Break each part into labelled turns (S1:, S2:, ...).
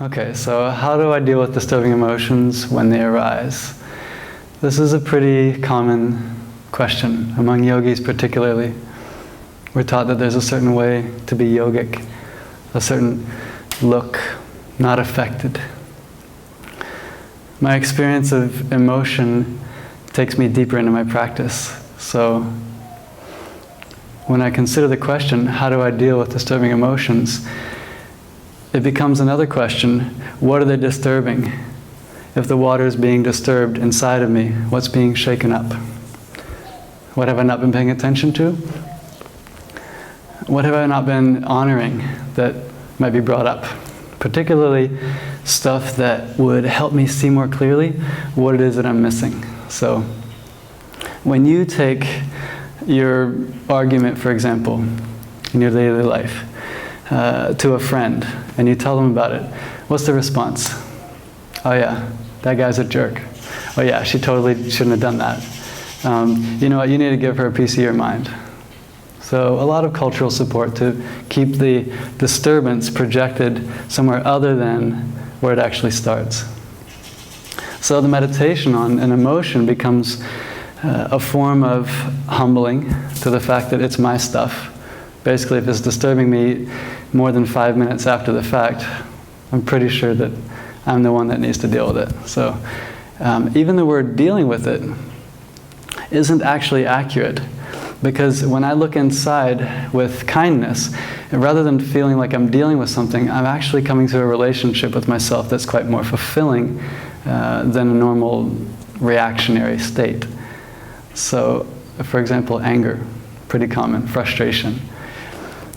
S1: Okay, so how do I deal with disturbing emotions when they arise? This is a pretty common question among yogis particularly. We're taught that there's a certain way to be yogic, a certain look, not affected. My experience of emotion takes me deeper into my practice. So when I consider the question, how do I deal with disturbing emotions? It becomes another question, what are they disturbing? If the water is being disturbed inside of me, what's being shaken up? What have I not been paying attention to? What have I not been honoring that might be brought up? Particularly stuff that would help me see more clearly what it is that I'm missing. So when you take your argument, for example, in your daily life, to a friend, and you tell them about it, what's the response? Oh yeah, that guy's a jerk. Oh yeah, she totally shouldn't have done that. You know what, you need to give her a piece of your mind. So a lot of cultural support to keep the disturbance projected somewhere other than where it actually starts. So the meditation on an emotion becomes a form of humbling to the fact that it's my stuff. Basically, if it's disturbing me more than 5 minutes after the fact, I'm pretty sure that I'm the one that needs to deal with it. So even the word dealing with it isn't actually accurate, because when I look inside with kindness, rather than feeling like I'm dealing with something, I'm actually coming to a relationship with myself that's quite more fulfilling than a normal reactionary state. So, for example, anger, pretty common, frustration.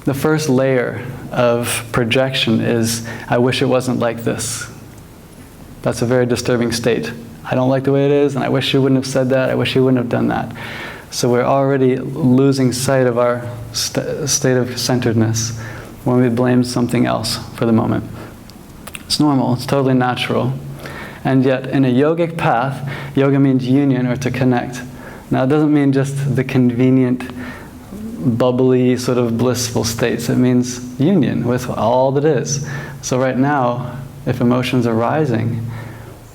S1: The first layer of projection is, I wish it wasn't like this. That's a very disturbing state. I don't like the way it is, and I wish you wouldn't have said that, I wish you wouldn't have done that. So we're already losing sight of our state of centeredness when we blame something else for the moment. It's normal, it's totally natural. And yet, in a yogic path, yoga means union, or to connect. Now, it doesn't mean just the convenient, bubbly, sort of blissful states. It means union with all that is. So right now, if emotions are rising,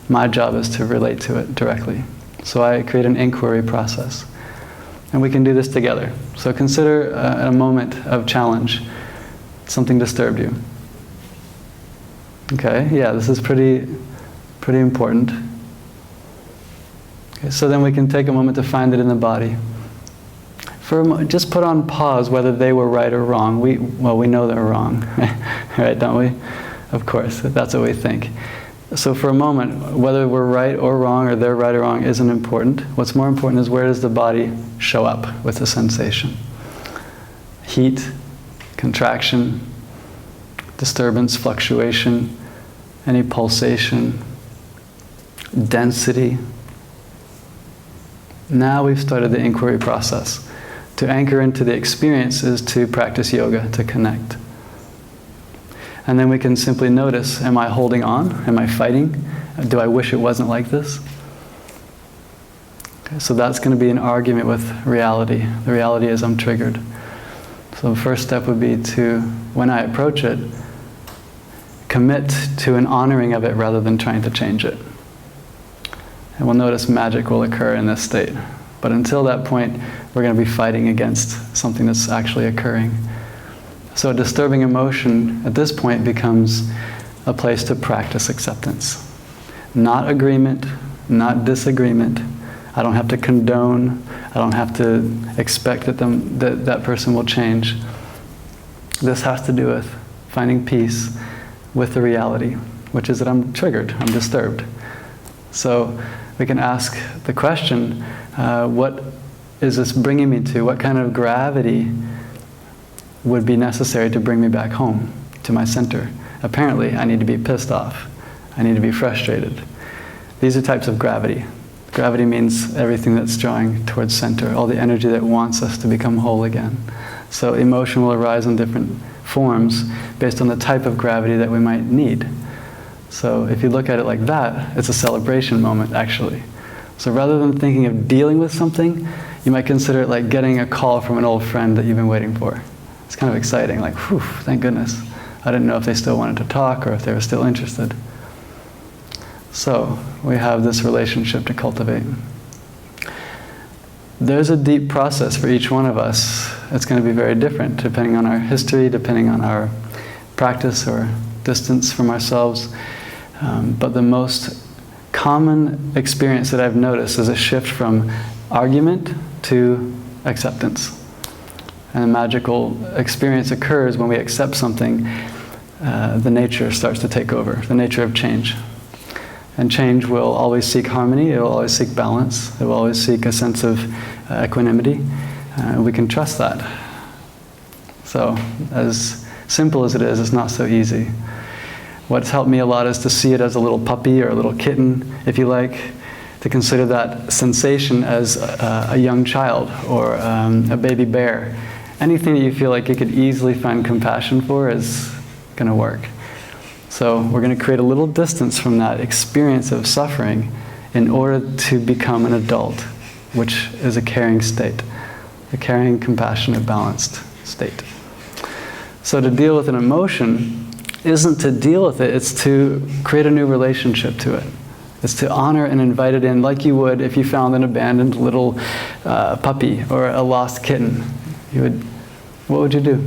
S1: my job is to relate to it directly. So I create an inquiry process. And we can do this together. So consider a moment of challenge. Something disturbed you. Okay, yeah, this is pretty important. Okay, so then we can take a moment to find it in the body. Just put on pause whether they were right or wrong. We know they're wrong, right, don't we? Of course, that's what we think. So for a moment, whether we're right or wrong, or they're right or wrong, isn't important. What's more important is, where does the body show up with the sensation? Heat, contraction, disturbance, fluctuation, any pulsation, density. Now we've started the inquiry process. To anchor into the experience is to practice yoga, to connect. And then we can simply notice, am I holding on? Am I fighting? Do I wish it wasn't like this? Okay, so that's going to be an argument with reality. The reality is I'm triggered. So the first step would be to, when I approach it, commit to an honoring of it rather than trying to change it. And we'll notice magic will occur in this state. But until that point, we're going to be fighting against something that's actually occurring. So a disturbing emotion at this point becomes a place to practice acceptance. Not agreement, not disagreement. I don't have to condone, I don't have to expect that that person will change. This has to do with finding peace with the reality, which is that I'm triggered, I'm disturbed. So we can ask the question, what is this bringing me to? What kind of gravity would be necessary to bring me back home, to my center? Apparently, I need to be pissed off. I need to be frustrated. These are types of gravity. Gravity means everything that's drawing towards center, all the energy that wants us to become whole again. So emotion will arise in different forms based on the type of gravity that we might need. So if you look at it like that, it's a celebration moment, actually. So rather than thinking of dealing with something, you might consider it like getting a call from an old friend that you've been waiting for. It's kind of exciting, like, whew, thank goodness. I didn't know if they still wanted to talk or if they were still interested. So we have this relationship to cultivate. There's a deep process for each one of us. It's going to be very different depending on our history, depending on our practice or distance from ourselves. But the most common experience that I've noticed is a shift from argument to acceptance. And a magical experience occurs when we accept something. The nature starts to take over, the nature of change. And change will always seek harmony, it will always seek balance, it will always seek a sense of equanimity. We can trust that. So, as simple as it is, it's not so easy. What's helped me a lot is to see it as a little puppy or a little kitten, if you like, to consider that sensation as a young child or a baby bear. Anything that you feel like you could easily find compassion for is going to work. So we're going to create a little distance from that experience of suffering in order to become an adult, which is a caring state, a caring, compassionate, balanced state. So to deal with an emotion isn't to deal with it, it's to create a new relationship to it. It's to honor and invite it in like you would if you found an abandoned little puppy or a lost kitten. What would you do?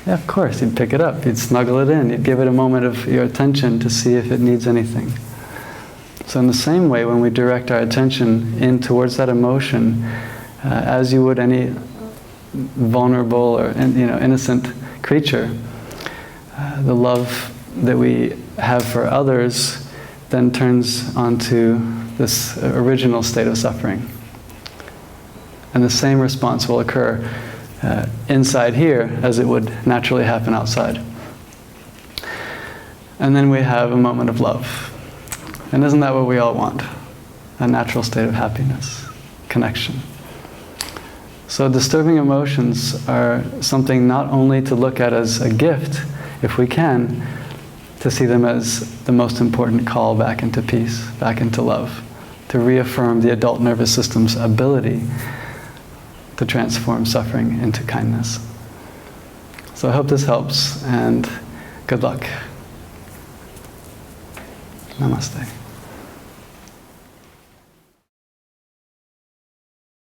S1: Yeah, of course, you'd pick it up, you'd snuggle it in, you'd give it a moment of your attention to see if it needs anything. So in the same way, when we direct our attention in towards that emotion, as you would any vulnerable or innocent creature, the love that we have for others then turns onto this original state of suffering. And the same response will occur inside here as it would naturally happen outside. And then we have a moment of love. And isn't that what we all want? A natural state of happiness, connection. So disturbing emotions are something not only to look at as a gift, if we can, to see them as the most important call back into peace, back into love, to reaffirm the adult nervous system's ability to transform suffering into kindness. So I hope this helps, and good luck. Namaste.